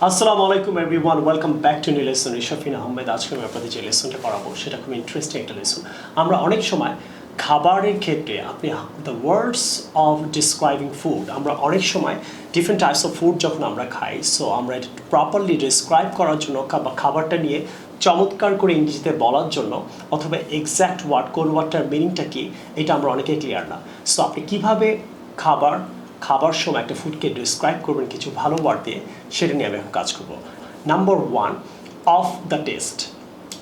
আসসালামু আলাইকুম everyone, welcome back to new lesson. Rishafin Ahmed. আজকে আমি আপনাদের যে লেসনটা করাবো সেটা খুব ইন্টারেস্টিং একটা লেসন। আমরা অনেক সময় খাবারের ক্ষেত্রে আপনি the words of describing food, আমরা অনেক সময় ডিফারেন্ট টাইপস অফ ফুড যখন আমরা খাই, সো আমরা এটা প্রপারলি ডিসক্রাইব করার জন্য বা খাবারটা নিয়ে চমৎকার করে ইংরেজিতে বলার জন্য অথবা এক্স্যাক্ট ওয়ার্ড কোন ওয়ার্ডটার মিনিংটা কী এটা আমরা অনেকেই ক্লিয়ার না। সো আপনি কীভাবে খাবার সময় একটা ফুডকে ডিসক্রাইব করবেন কিছু ভালো ওয়ার্ড দিয়ে, সেটা নিয়ে আমি এখন কাজ করবো। Number one, of the test.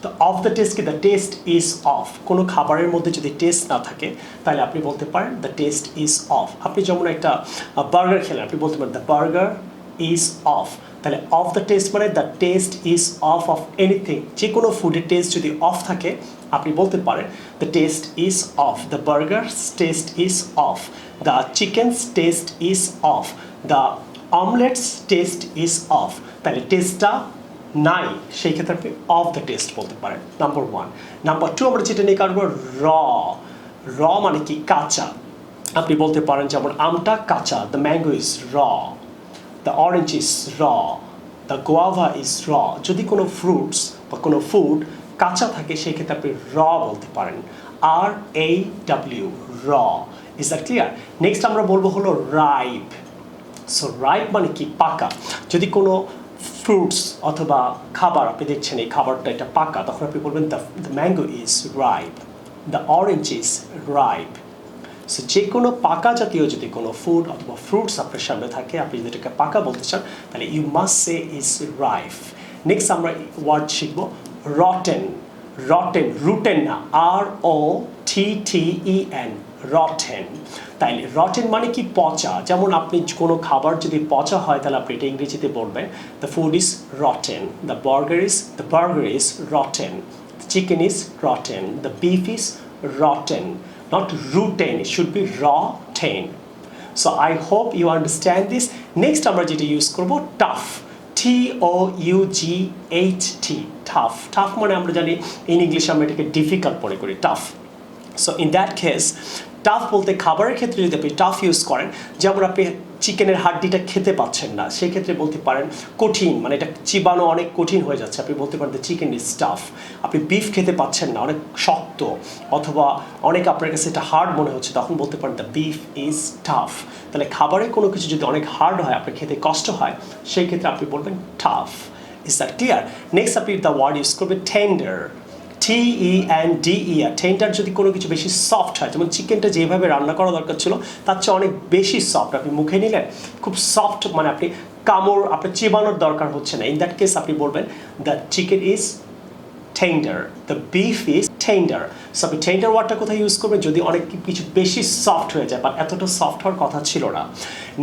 তো অফ দ্য টেস্ট কি? The taste is of. কোনো খাবারের মধ্যে যদি টেস্ট না থাকে তাহলে আপনি বলতে পারেন দ্য টেস্ট ইজ অফ। আপনি যেমন একটা বার্গার খেলেন, আপনি বলতে পারেন দ্য বার্গার ইজ অফ। তাহলে অফ দ্য টেস্ট মানে the taste is of anything. যে কোনো ফুডের টেস্ট যদি অফ থাকে আপনি বলতে পারেন the taste is off, the burgers taste is off, the chickens taste is off, the omelettes taste is off. তাহলে টেস্টটা নাই, সেই ক্ষেত্রে আপনি অফ দ্য টেস্ট বলতে পারেন। Number one. নাম্বার টু, আমরা যেটা নিয়ে কাটবো র মানে কি? কাঁচা। আপনি বলতে পারেন যেমন আমটা কাঁচা, দ্য ম্যাঙ্গো ইজ র, দ্য অরেঞ্জ ইজ র, দ্য গোয়াভা ইজ র। যদি কোনো ফ্রুটস বা কোনো ফুড কাঁচা থাকে সেই ক্ষেত্রে আপনি র বলতে পারেন, RAW, র। Is that clear? নেক্সট আমরা বলবো হলো রাইপ। সো রাইপ মানে কি? পাকা। যদি কোনো ফ্রুটস অথবা খাবার আপনি দেখছেন এই খাবারটা এটা পাকা, তখন আপনি বলবেন the mango is ripe, the orange is ripe. So যে কোনো পাকা জাতীয় যদি কোনো ফুড অথবা ফ্রুটস আপনার সামনে থাকে, আপনি যদি এটাকে পাকা বলতে চান তাহলে you must say is ripe. Next আমরা ওয়ার্ড শিখবো রটেন। রুটেন না, ROTTEN, রটেন। তাইলে রটেন মানে কি? পচা। যেমন আপনি কোনো খাবার যদি পচা হয় তাহলে আপনি এটা ইংরেজিতে বলবেন the food is rotten, the burger is rotten, the chicken is rotten, the beef is rotten, not rotten, it should be rotten. So I hope you understand this. Next আমরা যেটা ইউজ করব tough, TOUGHT, tough মানে আমরা জানি in ইংলিশে আমরা এটাকে difficult মনে করি, tough. So in that case tough বলতে খাবারের ক্ষেত্রে যদি আপনি টাফ ইউজ করেন, যেমন আপনি চিকেনের হাড্ডিটা খেতে পাচ্ছেন না, সেই ক্ষেত্রে বলতে পারেন কঠিন, মানে এটা চিবানো অনেক কঠিন হয়ে যাচ্ছে, আপনি বলতে পারেন দ্য চিকেন ইজ টাফ। আপনি বিফ খেতে পাচ্ছেন না, অনেক শক্ত, অথবা অনেক আপনার কাছে এটা হার্ড মনে হচ্ছে, তখন বলতে পারেন দ্য বিফ ইজ টাফ। তাহলে খাবারে কোনো কিছু যদি অনেক হার্ড হয়, আপনার খেতে কষ্ট হয়, সেই ক্ষেত্রে আপনি বলবেন tough. Is that clear? Next আপনি দ্য ওয়ার্ড ইউজ করবেন টেন্ডার, TENDER। টেন্ডার যদি কোনো কিছু বেশি সফট হয়, যেমন চিকেনটা যেভাবে রান্না করা দরকার ছিল তার চেয়ে অনেক বেশি সফট, আপনি মুখে নিলেন খুব সফট, মানে আপনি কামড় আপনার চিবানোর দরকার হচ্ছে না, ইন দ্যাট কেস আপনি বলবেন the chicken is tender, the beef is tender. So আপনি টেন্ডার ওয়ার্ডটা কোথায় ইউজ করবেন? যদি অনেক কিছু বেশি সফট হয়ে যায়, বাট এতটা সফট হওয়ার কথা ছিল না।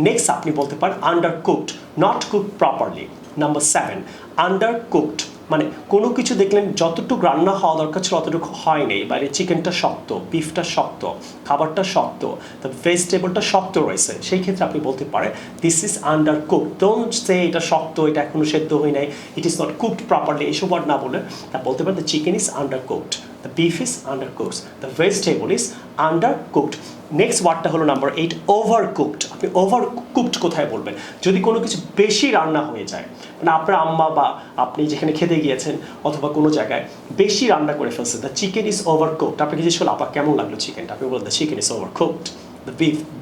নেক্সট আপনি বলতে পারেন undercooked, not cooked properly. Number 7, undercooked মানে কোনো কিছু দেখলেন যতটুকু রান্না হওয়া দরকার ছিল অতটুকু হয়নি, বাইরে চিকেনটা শক্ত, বিফটা শক্ত, খাবারটা শক্ত, দ্য ভেজিটেবলটা শক্ত রয়েছে, সেই ক্ষেত্রে আপনি বলতে পারেন this is undercooked. Don't say এটা শক্ত, এটা এখনো সেদ্ধ হয় নাই, it is not cooked properly, এইসব ওয়ার্ড না বলে তা বলতে পারেন the chicken is undercooked, the beef is undercooked, the vegetable is undercooked. Next ওয়ার্ডটা হলো নাম্বার 8, ওভারকুকড। আপনি ওভারকুকড কোথায় বলবেন? যদি কোনো কিছু বেশি রান্না হয়ে যায়, মানে আপনার আম্মা বা আপনি যেখানে খেতে গিয়েছেন অথবা কোনো জায়গায় বেশি রান্না করে ফেলছে, দ্য চিকেন ইজ ওভারকুকড। আপনাকে জিজ্ঞেস করলো আপা কেমন লাগলো চিকেনটা, আপনি বলবেন the chicken is overcooked, the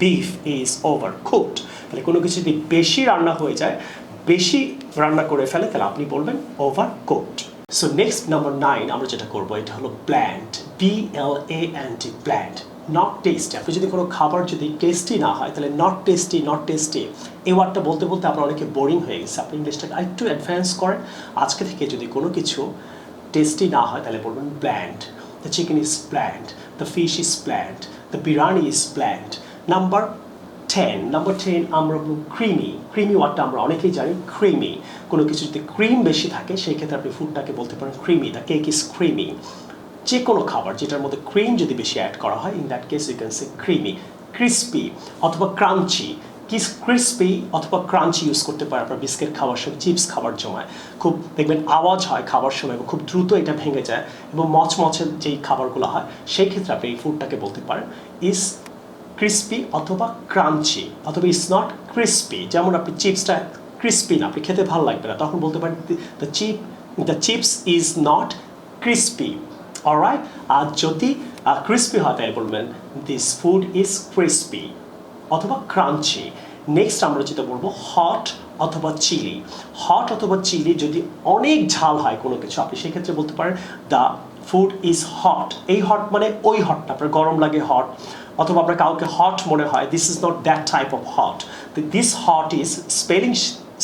beef is overcooked. তাহলে কোনো কিছু যদি বেশি রান্না হয়ে যায়, বেশি রান্না করে ফেলে, তাহলে আপনি বলবেন ওভারকুকড। সো নেক্সট নাম্বার 9 আমরা যেটা করবো এটা হলো bland, BLAND, bland, not tasty. আপনি যদি কোনো খাবার যদি টেস্টি না হয় তাহলে নট টেস্টি এই ওয়ার্ডটা বলতে বলতে আপনার অনেকে বোরিং হয়ে গেছে, আপনি ইংলিশটাকে একটু অ্যাডভান্স করেন। আজকে থেকে যদি কোনো কিছু টেস্টি না হয় তাহলে বলবেন bland, the chicken is bland, the fish is bland, the biryani is bland. Number 10 আমরা বলব ক্রিমি ওয়ার্ডটা আমরা অনেকেই জানি, ক্রিমি। কোনো কিছু যদি ক্রিম বেশি থাকে সেই ক্ষেত্রে আপনি ফুডটাকে বলতে পারেন creamy, the cake is creamy. যে কোনো খাবার যেটার মধ্যে ক্রিম যদি বেশি অ্যাড করা হয়, in that case you can say creamy. Crispy অথবা ক্রাঞ্চি, ক্রিস্পি অথবা ক্রাঞ্চি ইউজ করতে পারে আপনার বিস্কিট খাওয়ার সময়, চিপস খাবার সময় খুব দেখবেন আওয়াজ হয় খাবার সময় এবং খুব দ্রুত এটা ভেঙে যায় এবং মচমচে যেই খাবারগুলো হয় সেই ক্ষেত্রে আপনি এই ফুডটাকে বলতে পারেন ইজ ক্রিস্পি অথবা ক্রাঞ্চি, অথবা ইজ নট ক্রিস্পি। যেমন আপনি চিপসটা ক্রিস্পি না, আপনি খেতে ভালো লাগবে না, তখন বলতে পারেন the chips is not crispy. Alright, আর যদি ক্রিস্পি হয় তাহলে বলবেন দিস ফুড ইজ ক্রিস্পি অথবা ক্রাঞ্চি। নেক্সট আমরা যেটা বলবো হট অথবা চিলি। হট অথবা চিলি যদি অনেক ঝাল হয় কোনো কিছু, আপনি সেক্ষেত্রে বলতে পারেন দ্য ফুড ইজ হট। এই হট মানে ওই হটটা, আপনার গরম লাগে হট, অথবা আপনার কাউকে হট মনে হয়, this is not that type of hot. This hot is spelling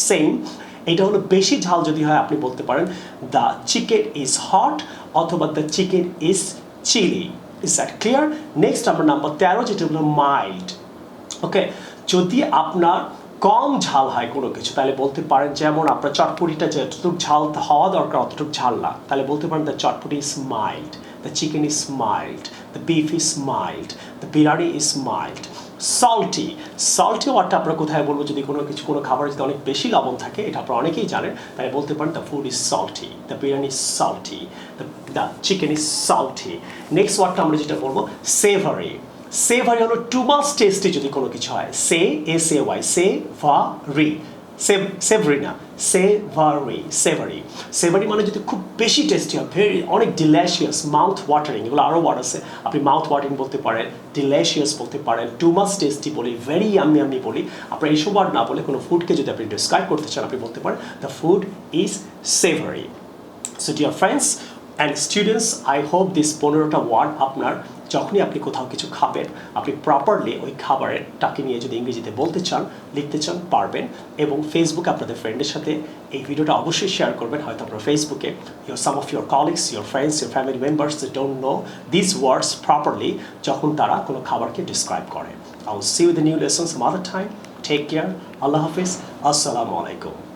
same, এটা হলো বেশি ঝাল যদি হয় আপনি বলতে পারেন দ্য চিকেন ইজ হট অথবা the chicken is chilli. Is that clear? Next আমরা নাম্বার 13 যেটা হলো মাইল্ড। ওকে, যদি আপনার কম ঝাল হয় কোনো কিছু তাহলে বলতে পারেন, যেমন আপনার চটপটিটা যতটুকু ঝাল হওয়া দরকার অতটুকু ঝাল না, তাহলে বলতে পারেন the chotpoti is mild, the chicken is mild, the beef is mild, the biryani is mild. Salty, salty ওয়ার্ডটা আমরা কোথায় বলবো যদি কোনো খাবার যদি অনেক বেশি লবণ থাকে, এটা আপনারা অনেকেই জানেন, তাহলে বলতে পারেন the food is salty, the biryani is salty, the chicken is salty. Next ওয়ার্ডটা আমরা যেটা বলবো সেভারি। সেভারি হলো টু মাচ টেস্টি যদি কোনো কিছু হয়, SAY সেভারি, সেভারি না সেভারি, সেভারি। সেভারি মানে যদি খুব বেশি টেস্টি হয়, অনেক ডিলিশিয়াস, মাউথ ওয়াটারিং, এগুলো আরও ওয়ার্ড আছে, আপনি মাউথ ওয়াটারিং বলতে পারেন, ডিলিশিয়াস বলতে পারেন, টু মাচ টেস্টি বলি, ভেরি ইয়াম্মি ইয়াম্মি বলি। আপনার এইসব ওয়ার্ড না বলে কোনো ফুডকে যদি আপনি ডিসক্রাইব করতে চান আপনি বলতে পারেন the food is savoury. So dear friends and students, I hope this 15টা ওয়ার্ড আপনার যখনই আপনি কোথাও কিছু খাবেন আপনি প্রপারলি ওই খাবারটাকে নিয়ে যদি ইংরেজিতে বলতে চান, লিখতে চান, পারবেন। এবং ফেসবুকে আপনাদের ফ্রেন্ডের সাথে এই ভিডিওটা অবশ্যই শেয়ার করবেন। হয়তো আপনার ফেসবুকে some of your colleagues, your friends, your family members they don't know this words properly, যখন তারা কোনো খাবারকে ডিসক্রাইব করে। I will see you the new lesson some other time. Take care, আল্লাহ হাফিজ, আসসালামু আলাইকুম।